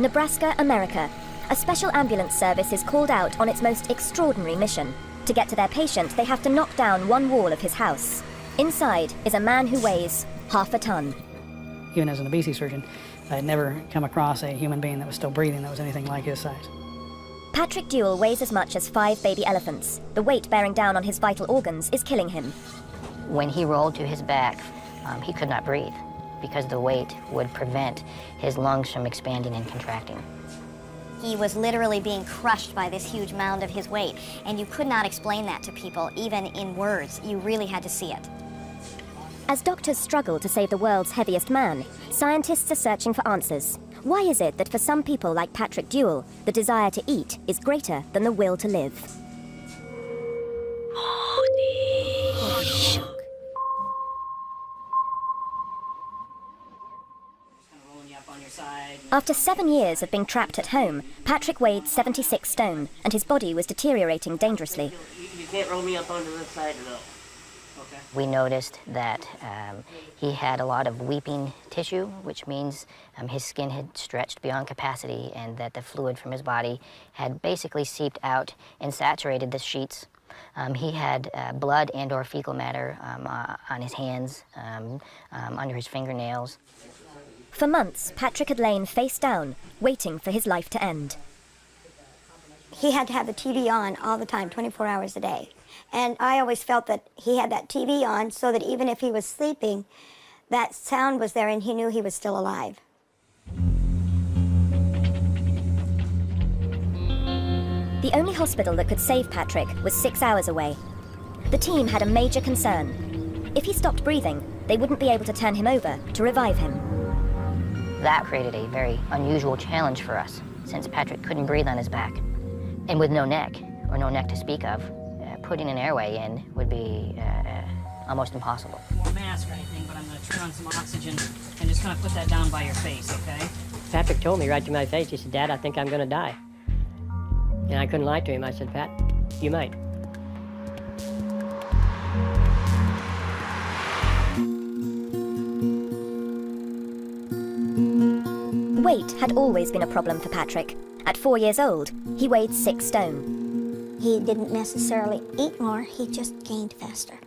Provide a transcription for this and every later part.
Nebraska, America. A special ambulance service is called out on its most extraordinary mission. To get to their patient, they have to knock down one wall of his house. Inside is a man who weighs half a ton. Even as an obesity surgeon, I had never come across a human being that was still breathing that was anything like his size. Patrick Deuel weighs as much as 5 baby elephants. The weight bearing down on his vital organs is killing him. When he rolled to his back, he could not breathe because the weight would prevent his lungs from expanding and contracting. He was literally being crushed by this huge mound of his weight, and you could not explain that to people, even in words. You really had to see it. As doctors struggle to save the world's heaviest man, scientists are searching for answers. Why is it that for some people like Patrick Deuel, the desire to eat is greater than the will to live? After 7 years of being trapped at home, Patrick weighed 76 stone, and his body was deteriorating dangerously. You can't roll me up onto the side though. Okay. We noticed that he had a lot of weeping tissue, which means his skin had stretched beyond capacity and that the fluid from his body had basically seeped out and saturated the sheets. He had blood and or fecal matter on his hands, under his fingernails. For months, Patrick had lain face down, waiting for his life to end. He had to have the TV on all the time, 24 hours a day. And I always felt that he had that TV on so that even if he was sleeping, that sound was there and he knew he was still alive. The only hospital that could save Patrick was 6 hours away. The team had a major concern. If he stopped breathing, they wouldn't be able to turn him over to revive him. That created a very unusual challenge for us, since Patrick couldn't breathe on his back. And with no neck, or no neck to speak of, putting an airway in would be almost impossible. No mask or anything, but I'm going to turn on some oxygen and just kind of put that down by your face, okay? Patrick told me right to my face, he said, "Dad, I think I'm going to die." And I couldn't lie to him. I said, "Pat, you might." Weight had always been a problem for Patrick. At 4 years old, he weighed 6 stone. He didn't necessarily eat more, he just gained faster.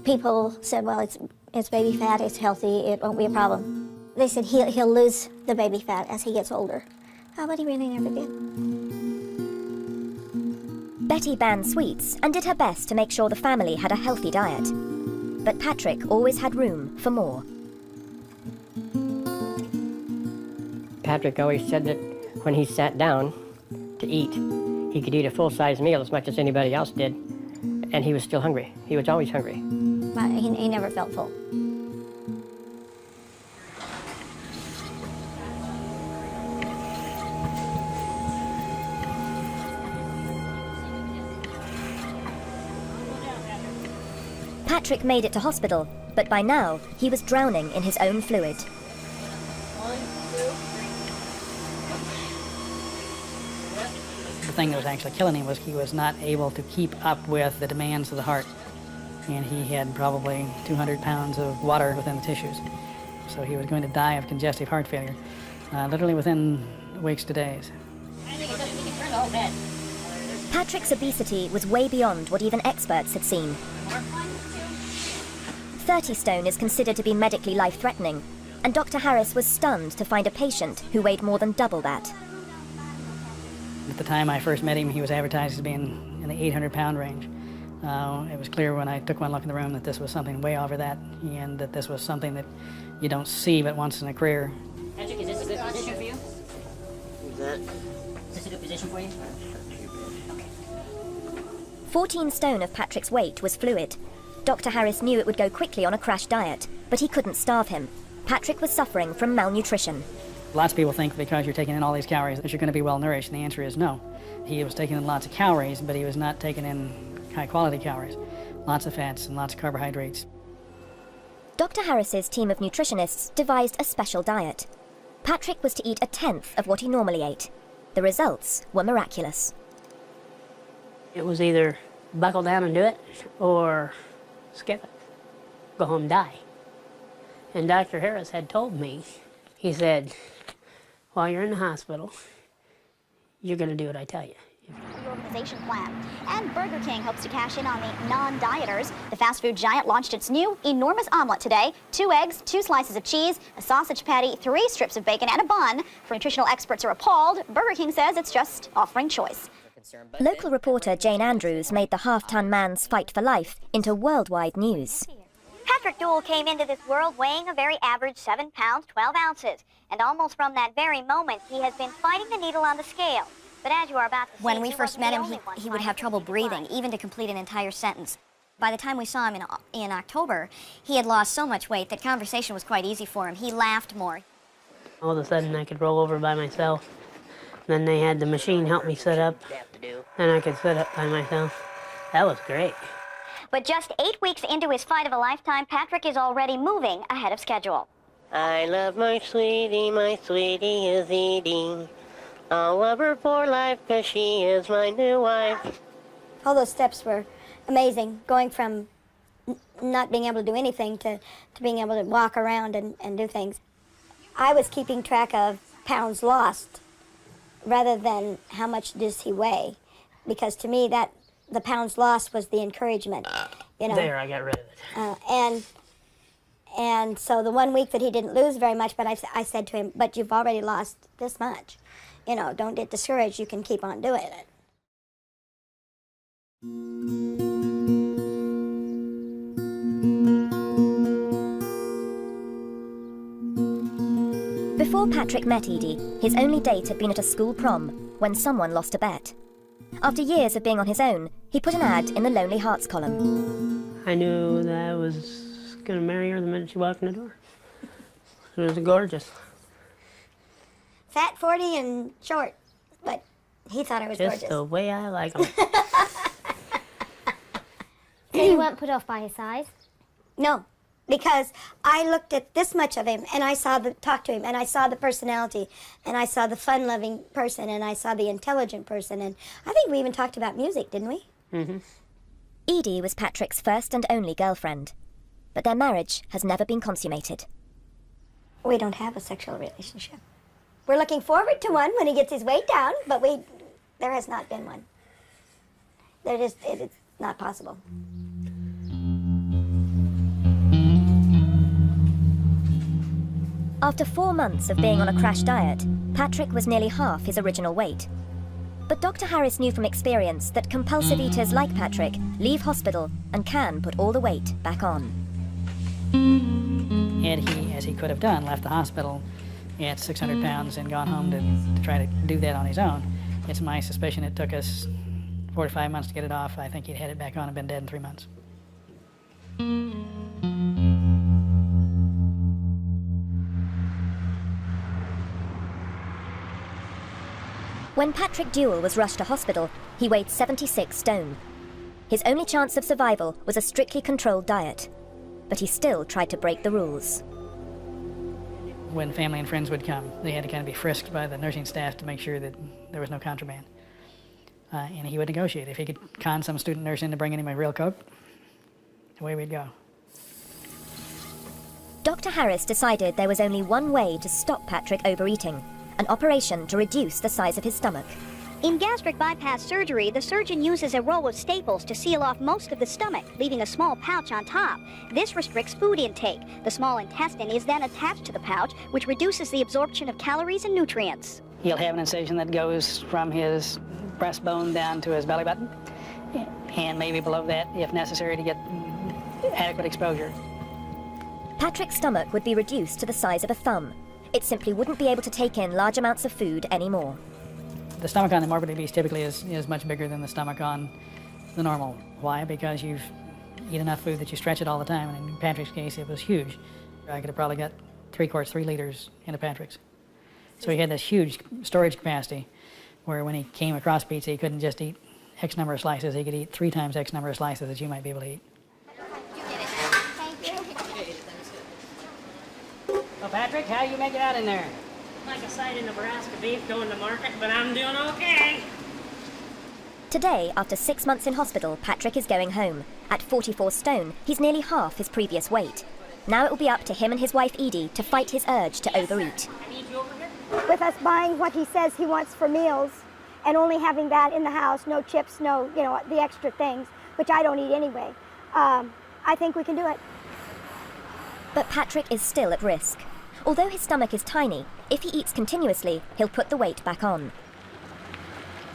People said, well, it's baby fat, it's healthy, it won't be a problem. They said he'll lose the baby fat as he gets older. Oh, but he really never did. Betty banned sweets and did her best to make sure the family had a healthy diet. But Patrick always had room for more. Patrick always said that when he sat down to eat, he could eat a full-size meal as much as anybody else did, and he was still hungry. He was always hungry. But he never felt full. Patrick made it to hospital, but by now he was drowning in his own fluid. The thing that was actually killing him was he was not able to keep up with the demands of the heart. And he had probably 200 pounds of water within the tissues. So he was going to die of congestive heart failure, literally within weeks to days. Patrick's obesity was way beyond what even experts had seen. 30 stone is considered to be medically life-threatening, and Dr. Harris was stunned to find a patient who weighed more than double that. At the time I first met him, he was advertised as being in the 800-pound range. It was clear when I took one look in the room that this was something way over that, and that this was something that you don't see but once in a career. Patrick, is this a good position for you? Is that? Is this a good position for you? Okay. 14 stone of Patrick's weight was fluid. Dr. Harris knew it would go quickly on a crash diet, but he couldn't starve him. Patrick was suffering from malnutrition. Lots of people think because you're taking in all these calories that you're going to be well nourished, and the answer is no. He was taking in lots of calories, but he was not taking in high quality calories. Lots of fats and lots of carbohydrates. Dr. Harris's team of nutritionists devised a special diet. Patrick was to eat a tenth of what he normally ate. The results were miraculous. It was either buckle down and do it, or skip it, go home and die. And Dr. Harris had told me, he said, while you're in the hospital, you're going to do what I tell you. Reorganization plan. And Burger King hopes to cash in on the non-dieters. The fast food giant launched its new enormous omelet today. 2 eggs, 2 slices of cheese, a sausage patty, 3 strips of bacon, and a bun. Nutritional experts are appalled. Burger King says it's just offering choice. Local reporter Jane Andrews made the half-ton man's fight for life into worldwide news. Patrick Deuel came into this world weighing a very average 7 pounds, 12 ounces. And almost from that very moment, he has been fighting the needle on the scale. But as you are about to see, When we first met him, he would have trouble breathing, even to complete an entire sentence. By the time we saw him in October, he had lost so much weight that conversation was quite easy for him. He laughed more. All of a sudden, I could roll over by myself. Then they had the machine help me sit up. Then I could sit up by myself. That was great. But just 8 weeks into his fight of a lifetime, Patrick is already moving ahead of schedule. I love my sweetie is eating. I'll love her for life because she is my new wife. All those steps were amazing, going from not being able to do anything to being able to walk around and do things. I was keeping track of pounds lost rather than how much does he weigh, because to me that the pounds lost was the encouragement. You know. There, I got rid of it. And so the 1 week that he didn't lose very much, but I said to him, but you've already lost this much. You know, don't get discouraged, you can keep on doing it. Before Patrick met Edie, his only date had been at a school prom when someone lost a bet. After years of being on his own, he put an ad in the Lonely Hearts column. I knew that I was going to marry her the minute she walked in the door. She was gorgeous. Fat, 40, and short, but he thought I was Just gorgeous. the way I like them. So you weren't put off by his size? No, because I looked at this much of him, and I talked to him, and I saw the personality, and I saw the fun-loving person, and I saw the intelligent person, and I think we even talked about music, didn't we? Mm-hmm. Edie was Patrick's first and only girlfriend, but their marriage has never been consummated. We don't have a sexual relationship. We're looking forward to one when he gets his weight down, but there has not been one. It is not possible. After 4 months of being on a crash diet, Patrick was nearly half his original weight. But Dr. Harris knew from experience that compulsive eaters like Patrick leave hospital and can put all the weight back on. Had he, as he could have done, left the hospital at 600 pounds and gone home to try to do that on his own, it's my suspicion it took us 4 to 5 months to get it off. I think he'd had it back on and been dead in 3 months. When Patrick Deuel was rushed to hospital, he weighed 76 stone. His only chance of survival was a strictly controlled diet, but he still tried to break the rules. When family and friends would come, they had to kind of be frisked by the nursing staff to make sure that there was no contraband. And he would negotiate. If he could con some student nurse into bringing him a real Coke, away we'd go. Dr. Harris decided there was only one way to stop Patrick overeating, an operation to reduce the size of his stomach. In gastric bypass surgery, the surgeon uses a row of staples to seal off most of the stomach, leaving a small pouch on top. This restricts food intake. The small intestine is then attached to the pouch, which reduces the absorption of calories and nutrients. He'll have an incision that goes from his breastbone down to his belly button, and maybe below that, if necessary, to get adequate exposure. Patrick's stomach would be reduced to the size of a thumb. It simply wouldn't be able to take in large amounts of food anymore. The stomach on the morbid obese typically is much bigger than the stomach on the normal. Why? Because you eat enough food that you stretch it all the time, and in Patrick's case, it was huge. I could have probably got 3 quarts, 3 liters into Patrick's. So he had this huge storage capacity where when he came across pizza, he couldn't just eat X number of slices, he could eat 3 times X number of slices that you might be able to eat. Well, Patrick, how you make it out in there? Like a side of Nebraska beef going to market, but I'm doing okay. Today, after 6 months in hospital, Patrick is going home. At 44 stone, he's nearly half his previous weight. Now it will be up to him and his wife Edie to fight his urge to overeat. I need you over here. with us buying what he says he wants for meals and only having that in the house, no chips, no, the extra things, which I don't eat anyway, I think we can do it. But Patrick is still at risk. Although his stomach is tiny, if he eats continuously, he'll put the weight back on.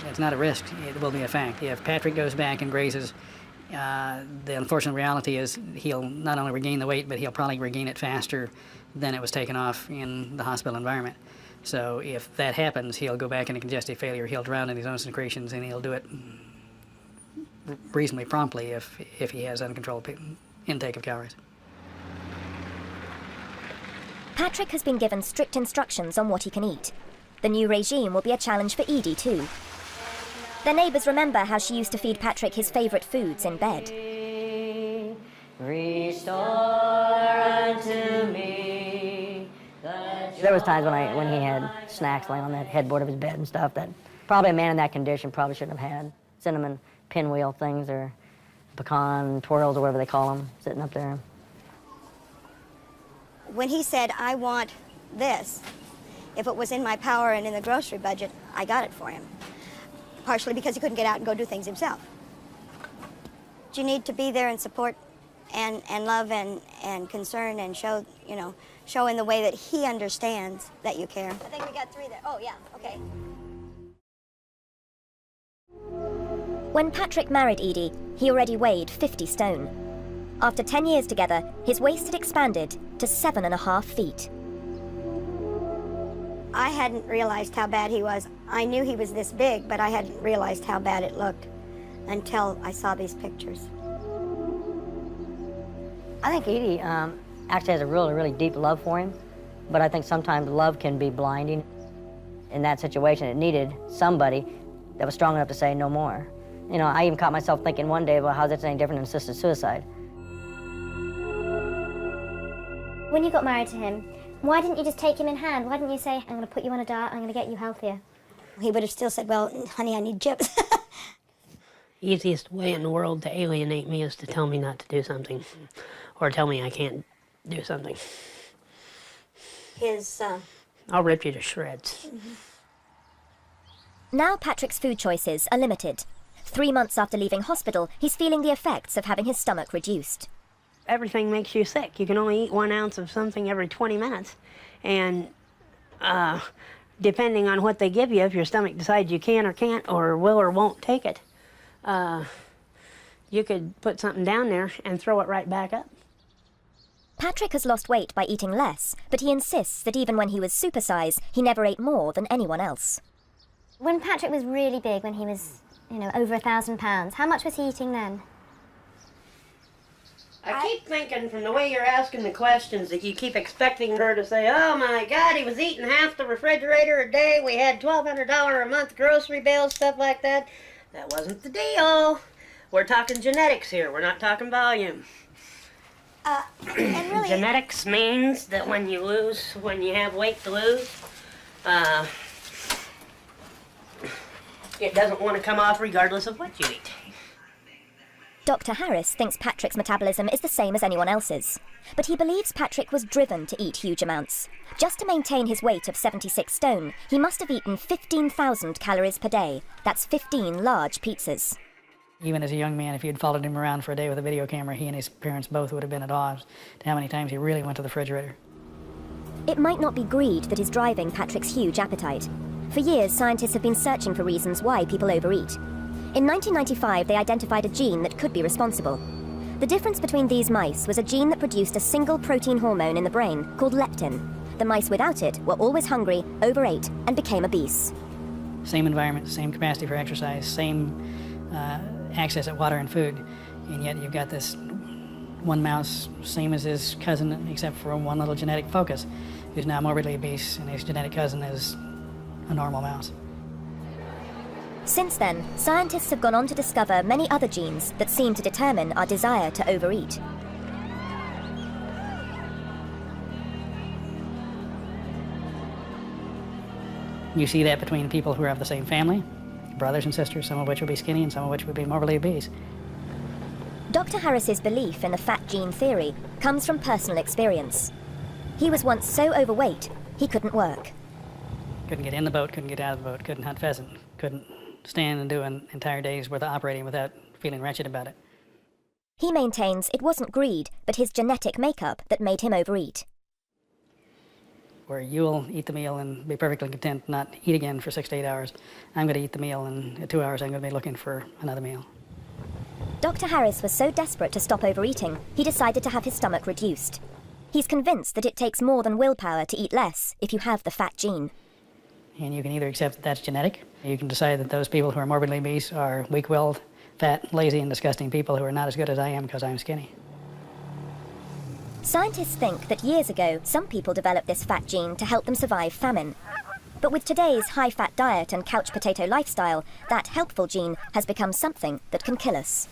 It's not a risk, it will be a fact. If Patrick goes back and grazes, the unfortunate reality is he'll not only regain the weight, but he'll probably regain it faster than it was taken off in the hospital environment. So if that happens, he'll go back into congestive failure, he'll drown in his own secretions, and he'll do it reasonably promptly if he has uncontrolled intake of calories. Patrick has been given strict instructions on what he can eat. The new regime will be a challenge for Edie too. Their neighbours remember how she used to feed Patrick his favourite foods in bed. Restore unto me. There was times when he had snacks laying on that headboard of his bed and stuff that probably a man in that condition probably shouldn't have had. Cinnamon pinwheel things or pecan twirls or whatever they call them sitting up there. When he said, I want this, if it was in my power and in the grocery budget, I got it for him. Partially because he couldn't get out and go do things himself. You need to be there and support and love and concern and show in the way that he understands that you care. I think we got 3 there. Oh, yeah, okay. When Patrick married Edie, he already weighed 50 stone. After 10 years together, his waist had expanded to 7.5 feet. I hadn't realized how bad he was. I knew he was this big, but I hadn't realized how bad it looked until I saw these pictures. I think Edie actually has a really, really deep love for him, but I think sometimes love can be blinding. In that situation, it needed somebody that was strong enough to say no more. I even caught myself thinking one day, well, how's that any different than assisted suicide? When you got married to him, why didn't you just take him in hand? Why didn't you say, I'm going to put you on a diet, I'm going to get you healthier? He would have still said, well, honey, I need chips. Easiest way in the world to alienate me is to tell me not to do something or tell me I can't do something. I'll rip you to shreds. Mm-hmm. Now Patrick's food choices are limited. 3 months after leaving hospital, he's feeling the effects of having his stomach reduced. Everything makes you sick. You can only eat 1 ounce of something every 20 minutes. And depending on what they give you, if your stomach decides you can or can't or will or won't take it, you could put something down there and throw it right back up. Patrick has lost weight by eating less, but he insists that even when he was supersize, he never ate more than anyone else. When Patrick was really big, when he was, over 1,000 pounds, how much was he eating then? I keep thinking from the way you're asking the questions that you keep expecting her to say, oh my God, he was eating half the refrigerator a day, we had $1,200 a month grocery bills, stuff like that. That wasn't the deal. We're talking genetics here, we're not talking volume. And really, Genetics means that when you have weight to lose, it doesn't want to come off regardless of what you eat. Dr. Harris thinks Patrick's metabolism is the same as anyone else's, but he believes Patrick was driven to eat huge amounts. Just to maintain his weight of 76 stone, he must have eaten 15,000 calories per day. That's 15 large pizzas. Even as a young man, if you'd followed him around for a day with a video camera, he and his parents both would have been at odds to how many times he really went to the refrigerator. It might not be greed that is driving Patrick's huge appetite. For years, scientists have been searching for reasons why people overeat. In 1995, they identified a gene that could be responsible. The difference between these mice was a gene that produced a single protein hormone in the brain called leptin. The mice without it were always hungry, overate, and became obese. Same environment, same capacity for exercise, same access at water and food, and yet you've got this one mouse, same as his cousin, except for one little genetic focus, who's now morbidly obese, and his genetic cousin is a normal mouse. Since then, scientists have gone on to discover many other genes that seem to determine our desire to overeat. You see that between people who are of the same family, brothers and sisters, some of which would be skinny and some of which would be morbidly obese. Dr. Harris's belief in the fat gene theory comes from personal experience. He was once so overweight, he couldn't work. Couldn't get in the boat, couldn't get out of the boat, couldn't hunt pheasant, couldn't stand and do an entire day's worth of operating without feeling wretched about it. He maintains it wasn't greed, but his genetic makeup that made him overeat. Where you'll eat the meal and be perfectly content, not eat again for 6 to 8 hours. I'm going to eat the meal, and in 2 hours I'm going to be looking for another meal. Dr. Harris was so desperate to stop overeating, he decided to have his stomach reduced. He's convinced that it takes more than willpower to eat less if you have the fat gene. And you can either accept that that's genetic, or you can decide that those people who are morbidly obese are weak-willed, fat, lazy, and disgusting people who are not as good as I am because I'm skinny. Scientists think that years ago, some people developed this fat gene to help them survive famine. But with today's high-fat diet and couch potato lifestyle, that helpful gene has become something that can kill us.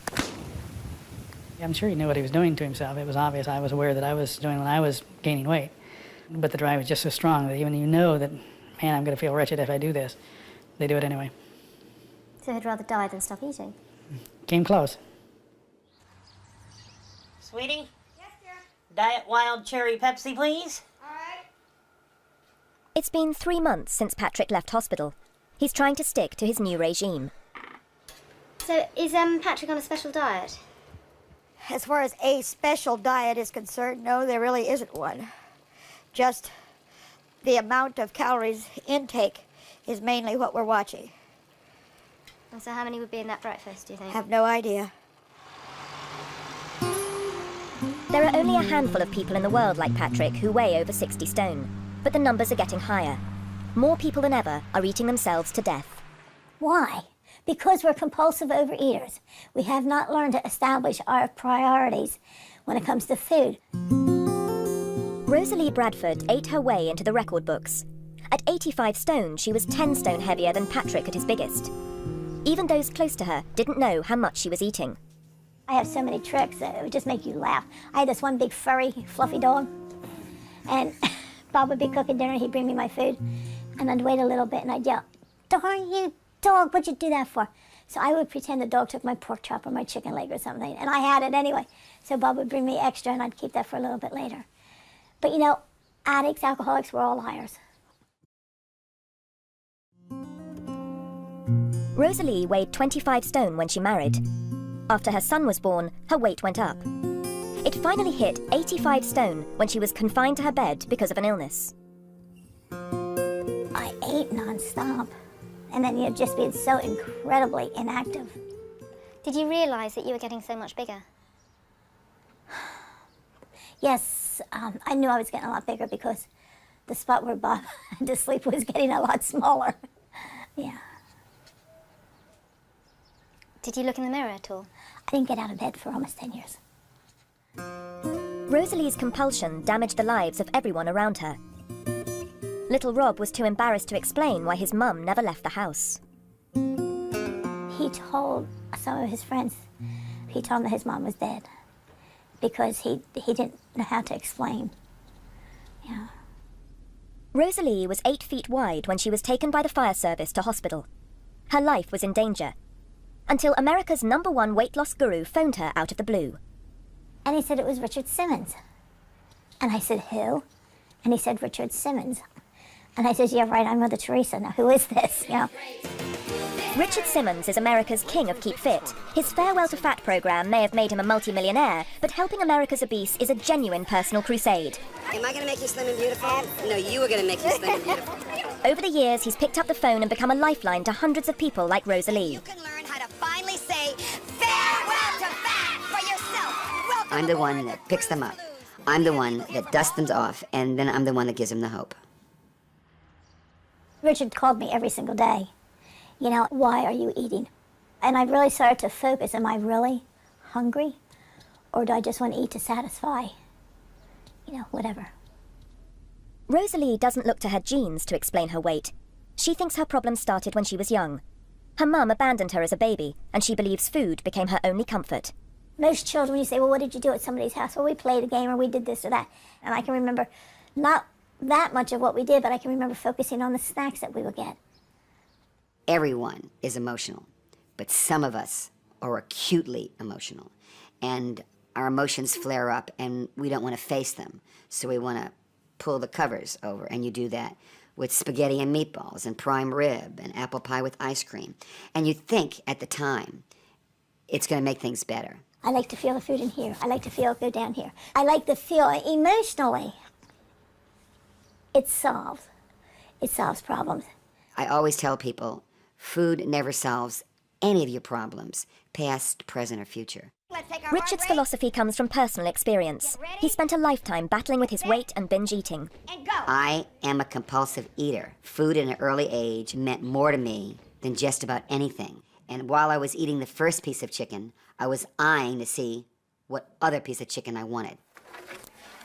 I'm sure he knew what he was doing to himself. It was obvious. I was aware that I was doing when I was gaining weight. But the drive was just so strong that even you know that, man, I'm going to feel wretched if I do this, they do it anyway. So he'd rather die than stop eating? Came close. Sweetie? Yes, dear? Diet Wild Cherry Pepsi, please. All right. It's been 3 months since Patrick left hospital. He's trying to stick to his new regime. So is Patrick on a special diet? As far as a special diet is concerned, no, there really isn't one. Just the amount of calories intake is mainly what we're watching. And so how many would be in that breakfast, do you think? Have no idea. There are only a handful of people in the world like Patrick who weigh over 60 stone, but the numbers are getting higher. More people than ever are eating themselves to death. Why? Because we're compulsive overeaters. We have not learned to establish our priorities when it comes to food. Rosalie Bradford ate her way into the record books. At 85 stone, she was 10 stone heavier than Patrick at his biggest. Even those close to her didn't know how much she was eating. I have so many tricks that it would just make you laugh. I had this one big furry, fluffy dog, and Bob would be cooking dinner, he'd bring me my food, and I'd wait a little bit and I'd yell, "Darn you, dog, what'd you do that for?" So I would pretend the dog took my pork chop or my chicken leg or something, and I had it anyway. So Bob would bring me extra and I'd keep that for a little bit later. But you know, addicts, alcoholics, we're all liars. Rosalie weighed 25 stone when she married. After her son was born, her weight went up. It finally hit 85 stone when she was confined to her bed because of an illness. I ate nonstop, and then you'd just be so incredibly inactive. Did you realise that you were getting so much bigger? Yes, I knew I was getting a lot bigger because the spot where Bob had to sleep was getting a lot smaller. Yeah. Did you look in the mirror at all? I didn't get out of bed for almost 10 years. Rosalie's compulsion damaged the lives of everyone around her. Little Rob was too embarrassed to explain why his mum never left the house. He told some of his friends, he told them that his mom was dead because he didn't know how to explain. Yeah. Rosalie was 8 feet wide when she was taken by the fire service to hospital. Her life was in danger, until America's #1 weight loss guru phoned her out of the blue. And he said it was Richard Simmons. And I said, who? And he said, Richard Simmons. And I said, yeah, right, I'm Mother Teresa. Now, who is this? You know? Richard Simmons is America's king of Keep Fit. His Farewell to Fat program may have made him a multimillionaire, but helping America's obese is a genuine personal crusade. Am I going to make you slim and beautiful? No, you are going to make you slim and beautiful. Over the years, he's picked up the phone and become a lifeline to hundreds of people like Rosalie. You can learn how to finally say farewell to fat for yourself. Welcome. I'm the one that picks them up. I'm the one that dusts them off, and then I'm the one that gives them the hope. Richard called me every single day. You know, why are you eating? And I really started to focus, am I really hungry? Or do I just want to eat to satisfy, you know, whatever. Rosalie doesn't look to her genes to explain her weight. She thinks her problem started when she was young. Her mum abandoned her as a baby, and she believes food became her only comfort. Most children, when you say, well, what did you do at somebody's house? Well, we played a game or we did this or that. And I can remember not that much of what we did, but I can remember focusing on the snacks that we would get. Everyone is emotional, but some of us are acutely emotional. And our emotions flare up and we don't want to face them. So we want to pull the covers over, and you do that with spaghetti and meatballs and prime rib and apple pie with ice cream. And you think at the time it's going to make things better. I like to feel the food in here. I like to feel it go down here. I like to feel emotionally. It solves problems. I always tell people, food never solves any of your problems, past, present, or future. Richard's philosophy comes from personal experience. He spent a lifetime battling with his weight and binge eating. I am a compulsive eater. Food at an early age meant more to me than just about anything. And while I was eating the first piece of chicken, I was eyeing to see what other piece of chicken I wanted.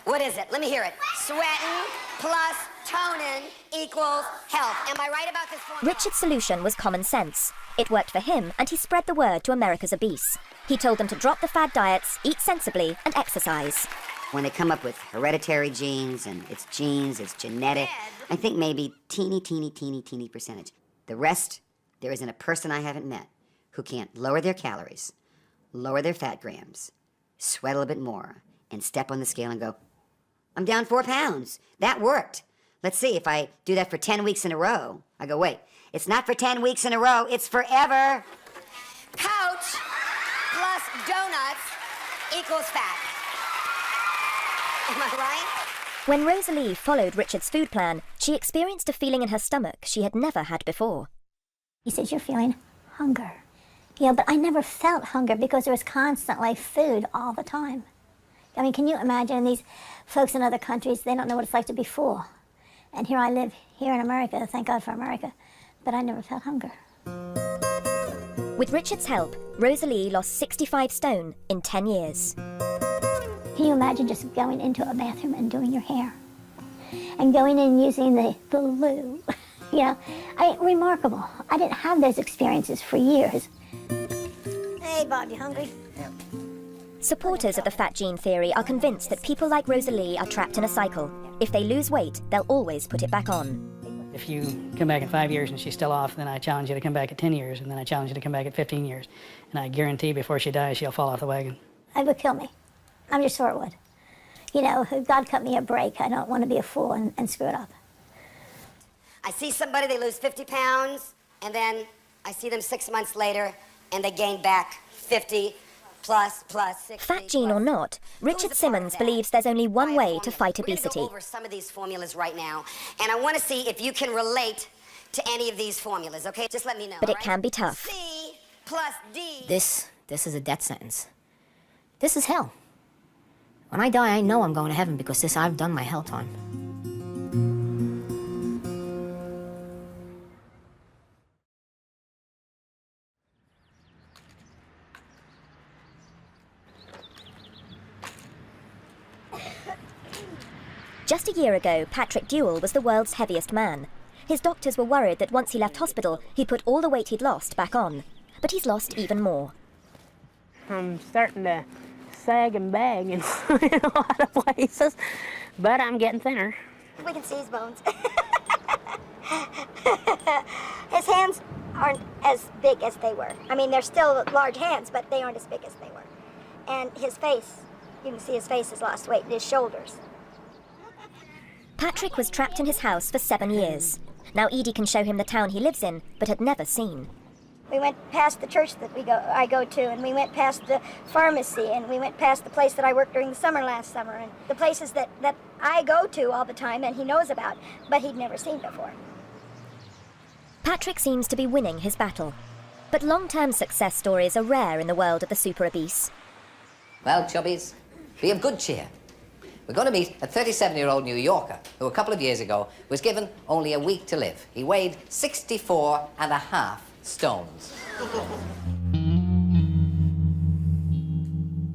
What is it? Let me hear it. Sweating plus toning equals health. Am I right about this formula? Richard's solution was common sense. It worked for him, and he spread the word to America's obese. He told them to drop the fad diets, eat sensibly, and exercise. When they come up with hereditary genes, and it's genetic, I think maybe teeny percentage. The rest, there isn't a person I haven't met who can't lower their calories, lower their fat grams, sweat a little bit more, and step on the scale and go, I'm down 4 pounds. That worked. Let's see, if I do that for 10 weeks in a row, I go, wait, it's not for 10 weeks in a row, it's forever. Couch plus donuts equals fat. Am I right? When Rosalie followed Richard's food plan, she experienced a feeling in her stomach she had never had before. He says, you're feeling hunger. Yeah, but I never felt hunger because there was constantly food all the time. I mean, can you imagine these folks in other countries, they don't know what it's like to be full. And here I live, here in America, thank God for America, but I never felt hunger. With Richard's help, Rosalie lost 65 stone in 10 years. Can you imagine just going into a bathroom and doing your hair? And going in and using the loo? You know, remarkable. I didn't have those experiences for years. Hey, Bob, you hungry? Yeah. Supporters of the fat gene theory are convinced that people like Rosalie are trapped in a cycle. If they lose weight, they'll always put it back on. If you come back in 5 years and she's still off, then I challenge you to come back at 10 years, and then I challenge you to come back at 15 years. And I guarantee before she dies, she'll fall off the wagon. It would kill me. I'm just sure it would. You know, if God cut me a break, I don't want to be a fool and screw it up. I see somebody, they lose 50 pounds, and then I see them 6 months later, and they gain back 50 plus 60. Fat gene or not, Richard Simmons believes there's only one way to fight obesity. We're going to go over some of these formulas right now, and I want to see if you can relate to any of these formulas, okay? Just let me know. But it can be tough. C plus D. This is a death sentence. This is hell. When I die, I know I'm going to heaven because I've done my hell time. Just a year ago, Patrick Deuel was the world's heaviest man. His doctors were worried that once he left hospital, he'd put all the weight he'd lost back on. But he's lost even more. I'm starting to sag and bag in a lot of places, but I'm getting thinner. We can see his bones. His hands aren't as big as they were. I mean, they're still large hands, but they aren't as big as they were. And his face, you can see his face has lost weight, and his shoulders. Patrick was trapped in his house for 7 years. Now Edie can show him the town he lives in, but had never seen. We went past the church that I go to, and we went past the pharmacy, and we went past the place that I worked during the summer last summer, and the places that I go to all the time and he knows about, but he'd never seen before. Patrick seems to be winning his battle. But long-term success stories are rare in the world of the super obese. Well, chubbies, be of good cheer. We're going to meet a 37-year-old New Yorker who a couple of years ago was given only a week to live. He weighed 64.5 stones.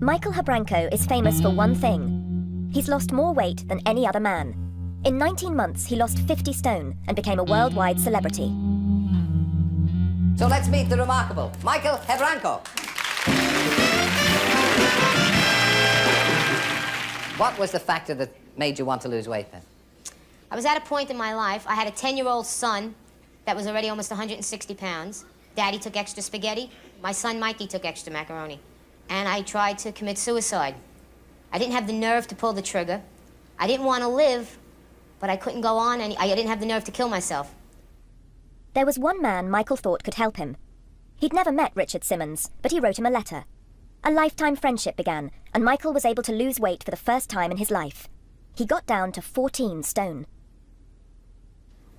Michael Habranko is famous for one thing. He's lost more weight than any other man. In 19 months, he lost 50 stone and became a worldwide celebrity. So let's meet the remarkable Michael Habranko. What was the factor that made you want to lose weight then? I was at a point in my life, I had a 10-year-old son that was already almost 160 pounds. Daddy took extra spaghetti. My son Mikey took extra macaroni. And I tried to commit suicide. I didn't have the nerve to pull the trigger. I didn't want to live but I couldn't go on, and I didn't have the nerve to kill myself. There was one man Michael thought could help him. He'd never met Richard Simmons, but he wrote him a letter. A lifetime friendship began, and Michael was able to lose weight for the first time in his life. He got down to 14 stone.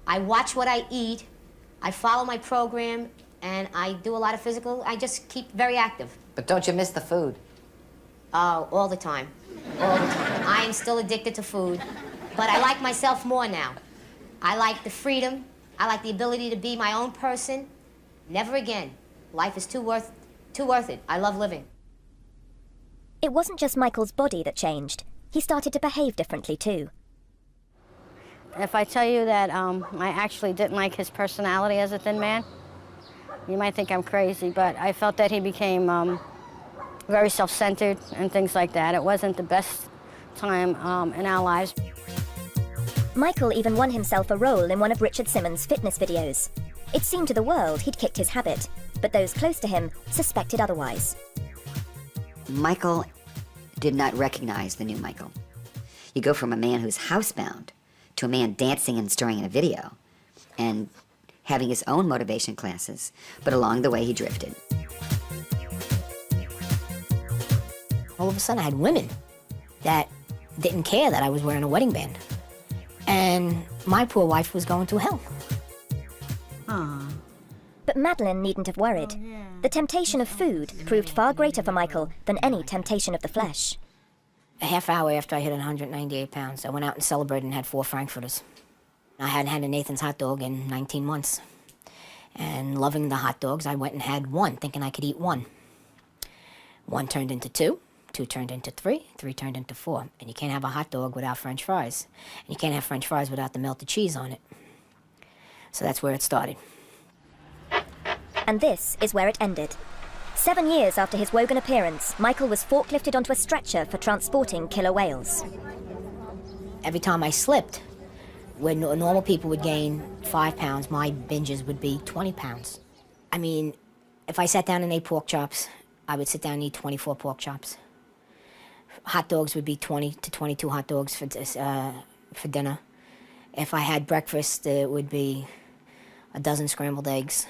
I watch what I eat, I follow my program, and I do a lot of physical. I just keep very active. But don't you miss the food? Oh, all the time. All the time. I am still addicted to food, but I like myself more now. I like the freedom. I like the ability to be my own person. Never again. Life is too worth it. I love living. It wasn't just Michael's body that changed. He started to behave differently too. If I tell you that I actually didn't like his personality as a thin man, you might think I'm crazy, but I felt that he became very self-centered and things like that. It wasn't the best time in our lives. Michael even won himself a role in one of Richard Simmons' fitness videos. It seemed to the world he'd kicked his habit, but those close to him suspected otherwise. Michael did not recognize the new Michael. You go from a man who's housebound to a man dancing and stirring in a video and having his own motivation classes, but along the way he drifted. All of a sudden I had women that didn't care that I was wearing a wedding band. And my poor wife was going through hell. But Madeline needn't have worried. The temptation of food proved far greater for Michael than any temptation of the flesh. A half hour after I hit 198 pounds, I went out and celebrated and had 4 Frankfurters. I hadn't had a Nathan's hot dog in 19 months. And loving the hot dogs, I went and had 1, thinking I could eat 1. 1 turned into 2, 2 turned into 3, 3 turned into 4. And you can't have a hot dog without French fries. And you can't have French fries without the melted cheese on it. So that's where it started. And this is where it ended. 7 years after his Wogan appearance, Michael was forklifted onto a stretcher for transporting killer whales. Every time I slipped, when normal people would gain 5 pounds, my binges would be 20 pounds. I mean, if I sat down and ate pork chops, I would sit down and eat 24 pork chops. Hot dogs would be 20 to 22 hot dogs for dinner. If I had breakfast, it would be a dozen scrambled eggs.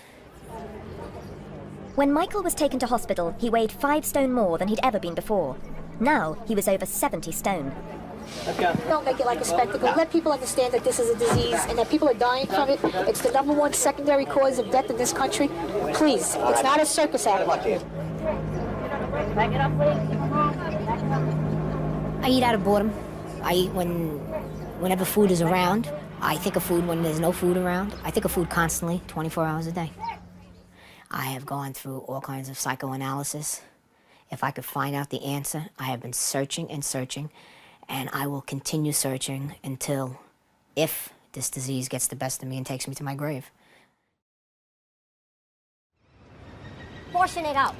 When Michael was taken to hospital, he weighed 5 stone more than he'd ever been before. Now he was over 70 stone. Don't make it like a spectacle. Let people understand that this is a disease and that people are dying from it. It's the #1 secondary cause of death in this country. Please, it's not a circus act. I eat out of boredom. I eat whenever food is around. I think of food when there's no food around. I think of food constantly, 24 hours a day. I have gone through all kinds of psychoanalysis. If I could find out the answer, I have been searching and searching, and I will continue searching until, if this disease gets the best of me and takes me to my grave. Portion it out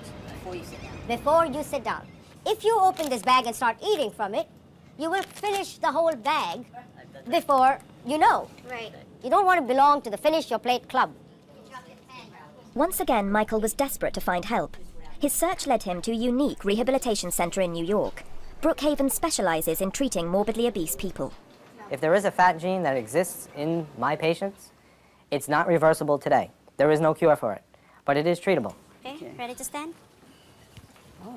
before you sit down. If you open this bag and start eating from it, you will finish the whole bag before you know. Right. You don't want to belong to the Finish Your Plate Club. Once again, Michael was desperate to find help. His search led him to a unique rehabilitation center in New York. Brookhaven specializes in treating morbidly obese people. If there is a fat gene that exists in my patients, it's not reversible today. There is no cure for it, but it is treatable. Okay, ready to stand?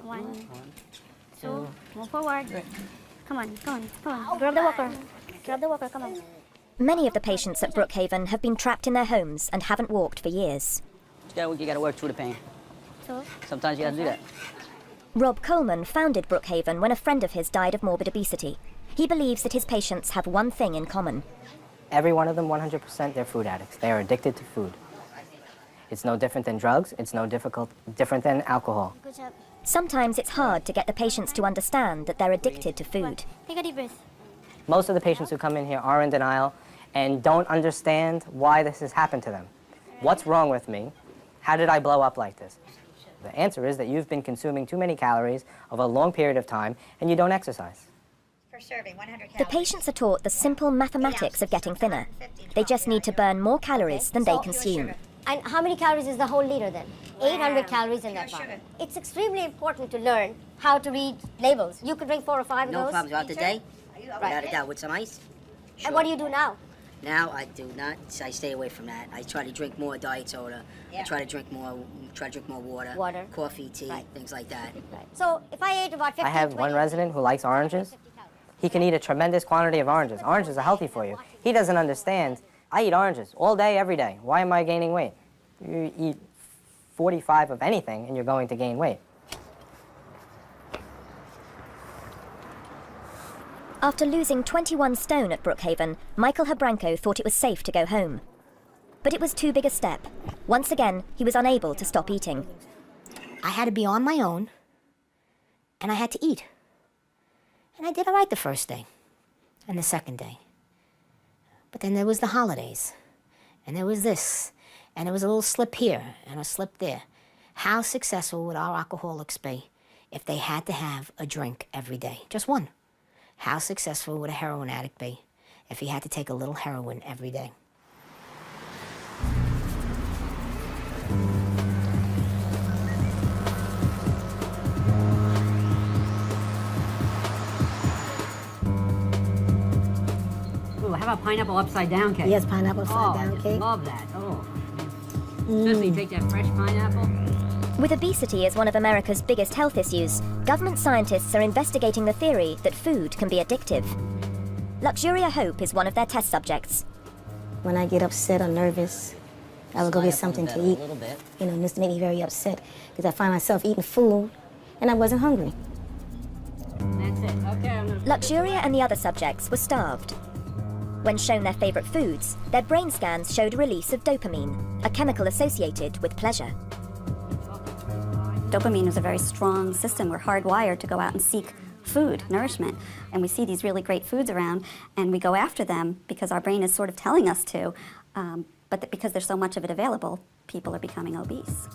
1, 2, move forward. Come on, come on, come on. Grab the walker. Grab the walker, come on. Many of the patients at Brookhaven have been trapped in their homes and haven't walked for years. You gotta work through the pain. So, Sometimes you gotta do that. Rob Coleman founded Brookhaven when a friend of his died of morbid obesity. He believes that his patients have one thing in common. Every one of them, 100%, they're food addicts. They are addicted to food. It's no different than drugs. It's no different than alcohol. good job. Sometimes it's hard to get the patients to understand that they're addicted to food. Take a deep breath. Most of the patients who come in here are in denial and don't understand why this has happened to them. What's wrong with me? How did I blow up like this? The answer is that you've been consuming too many calories over a long period of time and you don't exercise. Per serving, 100 calories. The patients are taught the simple mathematics of getting thinner. They just need to burn more calories than they consume. And how many calories is the whole liter then? 800 calories in that bottle. It's extremely important to learn how to read labels. You could drink 4 or 5 of those. No problem. Throughout the day, without a doubt, with some ice. And what do you do now? Now I do not. I stay away from that. I try to drink more diet soda. I try to drink more water. Coffee, tea, things like that. So if I ate about 50, I have one resident who likes oranges. He can eat a tremendous quantity of oranges. Oranges are healthy for you. He doesn't understand. I eat oranges all day, every day. Why am I gaining weight? You eat 45 of anything and you're going to gain weight. After losing 21 stone at Brookhaven, Michael Habranko thought it was safe to go home. But it was too big a step. Once again, he was unable to stop eating. I had to be on my own, and I had to eat. And I did all right the first day and the second day. But then there was the holidays, and there was this, and there was a little slip here and a slip there. How successful would our alcoholics be if they had to have a drink every day? Just one. How successful would a heroin addict be if he had to take a little heroin every day? Ooh, how about pineapple upside down cake? Yes, pineapple upside down I just cake. love that. Oh, especially you take that fresh pineapple. With obesity as one of America's biggest health issues, government scientists are investigating the theory that food can be addictive. Luxuria Hope is one of their test subjects. When I get upset or nervous, I would go get something to eat. You know, this made me very upset because I find myself eating food and I wasn't hungry. That's it. Okay. Luxuria and the other subjects were starved. When shown their favorite foods, their brain scans showed a release of dopamine, a chemical associated with pleasure. Dopamine is a very strong system. We're hardwired to go out and seek food, nourishment. And we see these really great foods around, and we go after them because our brain is sort of telling us to. But because there's so much of it available, people are becoming obese.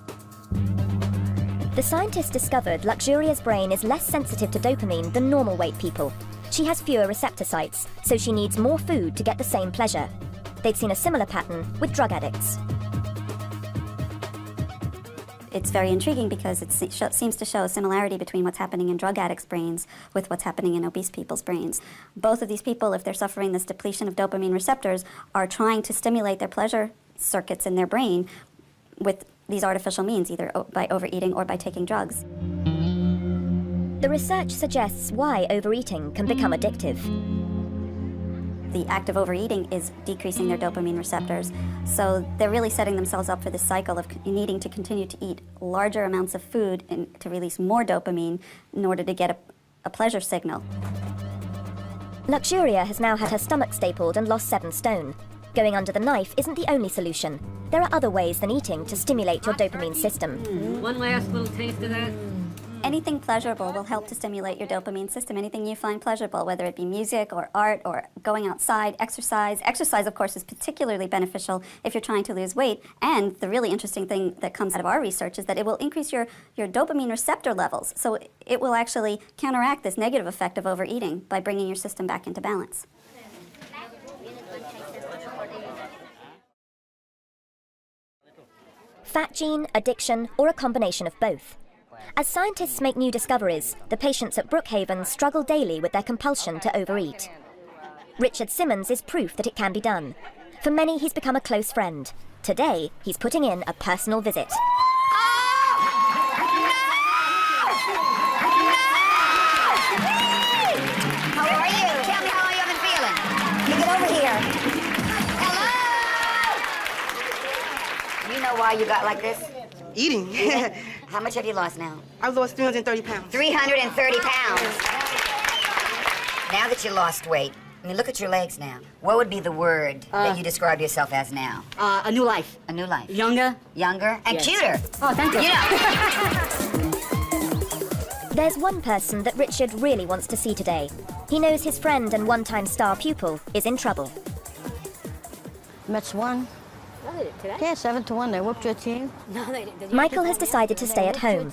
The scientists discovered Luxuria's brain is less sensitive to dopamine than normal weight people. She has fewer receptor sites, so she needs more food to get the same pleasure. They'd seen a similar pattern with drug addicts. It's very intriguing because it seems to show a similarity between what's happening in drug addicts' brains with what's happening in obese people's brains. Both of these people, if they're suffering this depletion of dopamine receptors, are trying to stimulate their pleasure circuits in their brain with these artificial means, either by overeating or by taking drugs. The research suggests why overeating can become addictive. The act of overeating is decreasing their dopamine receptors. So they're really setting themselves up for this cycle of needing to continue to eat larger amounts of food and to release more dopamine in order to get a pleasure signal. Luxuria has now had her stomach stapled and lost 7 stone. Going under the knife isn't the only solution. There are other ways than eating to stimulate your dopamine system. One last little taste of that. Anything pleasurable will help to stimulate your dopamine system. Anything you find pleasurable, whether it be music or art or going outside, exercise. Exercise, of course, is particularly beneficial if you're trying to lose weight. And the really interesting thing that comes out of our research is that it will increase your dopamine receptor levels. So it will actually counteract this negative effect of overeating by bringing your system back into balance. Fat gene, addiction, or a combination of both. As scientists make new discoveries, the patients at Brookhaven struggle daily with their compulsion to overeat. Richard Simmons is proof that it can be done. For many, he's become a close friend. Today, he's putting in a personal visit. How are you? Tell me how you've been feeling. You get over here. Hello! You know why you got like this? Eating. How much have you lost now? I've lost 330 pounds. 330 pounds. Now that you lost weight, I mean, look at your legs now. What would be the word that you describe yourself as now? A new life. A new life. Younger. Younger and Yes. cuter. Oh, thank you. There's one person that Richard really wants to see today. He knows his friend and one-time star pupil is in trouble. Mets won. Yeah, 7-1. They whooped your team. Michael has decided to stay at home.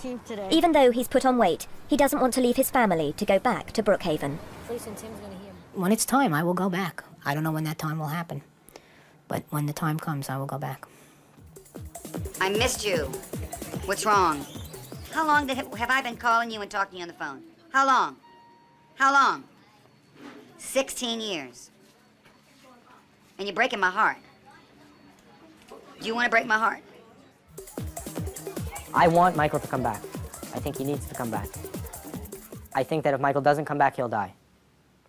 Even though he's put on weight, he doesn't want to leave his family to go back to Brookhaven. When it's time, I will go back. I don't know when that time will happen. But when the time comes, I will go back. I missed you. What's wrong? How long have I been calling you and talking to you on the phone? How long? How long? 16 years. And you're breaking my heart. Do you want to break my heart? I want Michael to come back. I think he needs to come back. I think that if Michael doesn't come back, he'll die.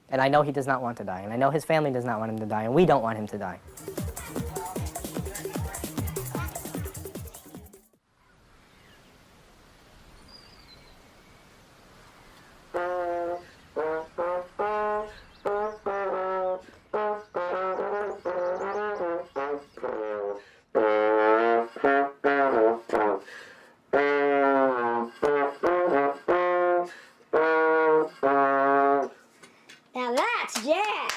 And I know he does not want to die. And I know his family does not want him to die. And we don't want him to die. Now that's jazz.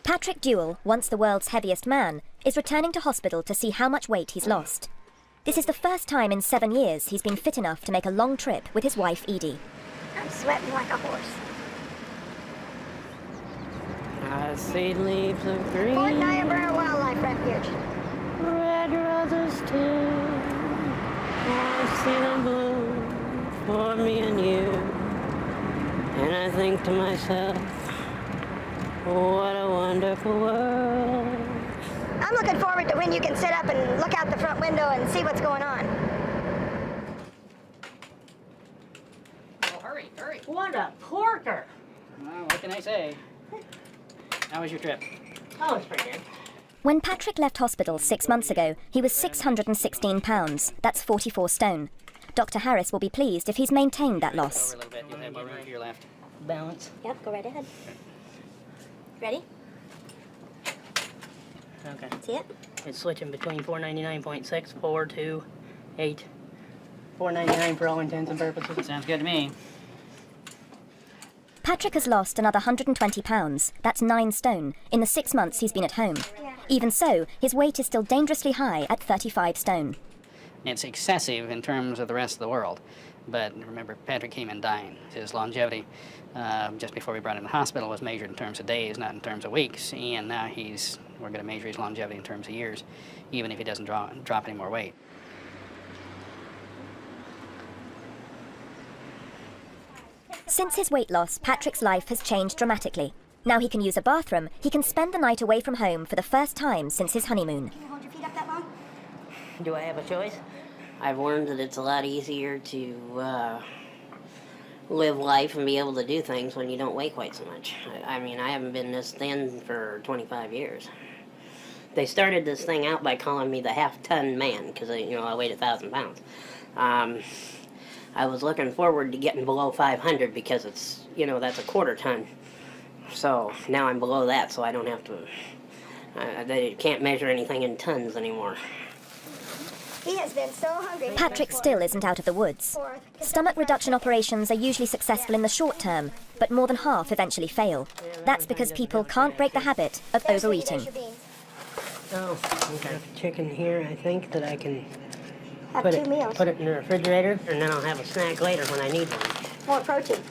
Patrick Deuel, once the world's heaviest man, is returning to hospital to see how much weight he's lost. This is the first time in 7 years he's been fit enough to make a long trip with his wife Edie. I'm sweating like a horse. I see leaves of green. Fort Niobrara Wildlife Refuge. Red roses too. I see them bloom for me and you. And I think to myself, what a wonderful world. I'm looking forward to when you can sit up and look out the front window and see what's going on. Oh, hurry, hurry. What a porker. Well, what can I say? How was your trip? Oh, it's pretty good. When Patrick left hospital 6 months ago, he was 616 pounds. That's 44 stone. Dr. Harris will be pleased if he's maintained that loss. Over a little bit, you'll have more room to your left. Balance. Yep, go right ahead. Ready? Okay. See it? It's switching between 499.6, 4, 2, 8. 499 for all intents and purposes. Sounds good to me. Patrick has lost another 120 pounds. That's 9 stone in the 6 months he's been at home. Even so, his weight is still dangerously high at 35 stone. It's excessive in terms of the rest of the world. But remember, Patrick came in dying. His longevity, just before we brought him to the hospital, was measured in terms of days, not in terms of weeks. And now we're going to measure his longevity in terms of years, even if he doesn't drop any more weight. Since his weight loss, Patrick's life has changed dramatically. Now he can use a bathroom, he can spend the night away from home for the first time since his honeymoon. Can you hold your feet up that long? Do I have a choice? I've learned that it's a lot easier to live life and be able to do things when you don't weigh quite so much. I mean, I haven't been this thin for 25 years. They started this thing out by calling me the half-ton man because I weighed 1,000 pounds. I was looking forward to getting below 500 because it's, that's a quarter ton. So now I'm below that, so I don't have to, they can't measure anything in tons anymore. He has been so hungry. Patrick still isn't out of the woods. Stomach reduction operations are usually successful in the short term, but more than half eventually fail. That's because people can't break the habit of overeating. Oh, I've got chicken here, I think, that I can Have put 2 it, meals. put it in the refrigerator, and then I'll have a snack later when I need one. More protein.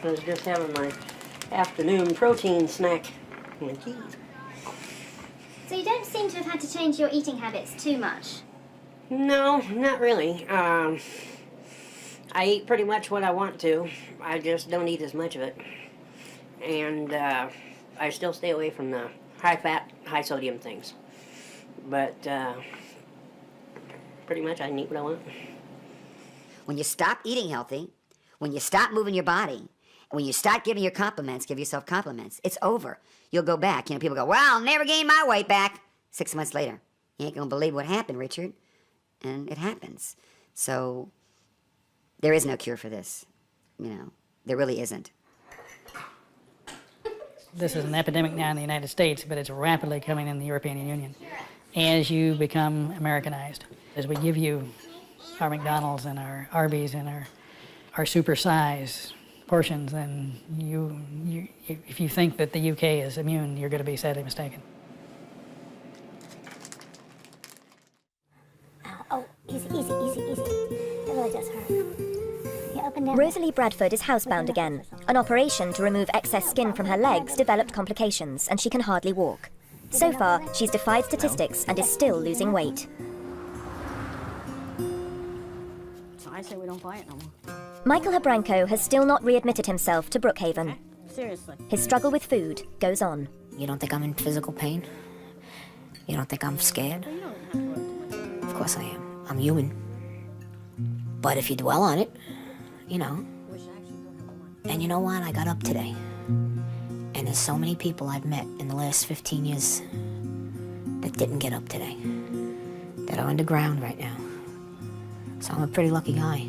I was just having my afternoon protein snack with cheese. So you don't seem to have had to change your eating habits too much. No, not really. I eat pretty much what I want to. I just don't eat as much of it. And I still stay away from the high-fat, high-sodium things. But pretty much I can eat what I want. When you stop eating healthy, when you stop moving your body, when you start giving your compliments, give yourself compliments, it's over. You'll go back. People go, well, I'll never gain my weight back. 6 months later, you ain't going to believe what happened, Richard. And it happens. So there is no cure for this. There really isn't. This is an epidemic now in the United States, but it's rapidly coming in the European Union. As you become Americanized, as we give you our McDonald's and our Arby's and our super size portions, then if you think that the UK is immune, you're going to be sadly mistaken. Oh, easy, easy, easy, easy. It really does hurt. Yeah, up and down. Rosalie Bradford is housebound again. An operation to remove excess skin from her legs developed complications, and she can hardly walk. So far, she's defied statistics and is still losing weight. So I say we don't buy it no more. Michael Habranko has still not readmitted himself to Brookhaven. Seriously. His struggle with food goes on. You don't think I'm in physical pain? You don't think I'm scared? Of course I am. I'm human. But if you dwell on it, you know. And you know what? I got up today. And there's so many people I've met in the last 15 years that didn't get up today, that are underground right now. So I'm a pretty lucky guy.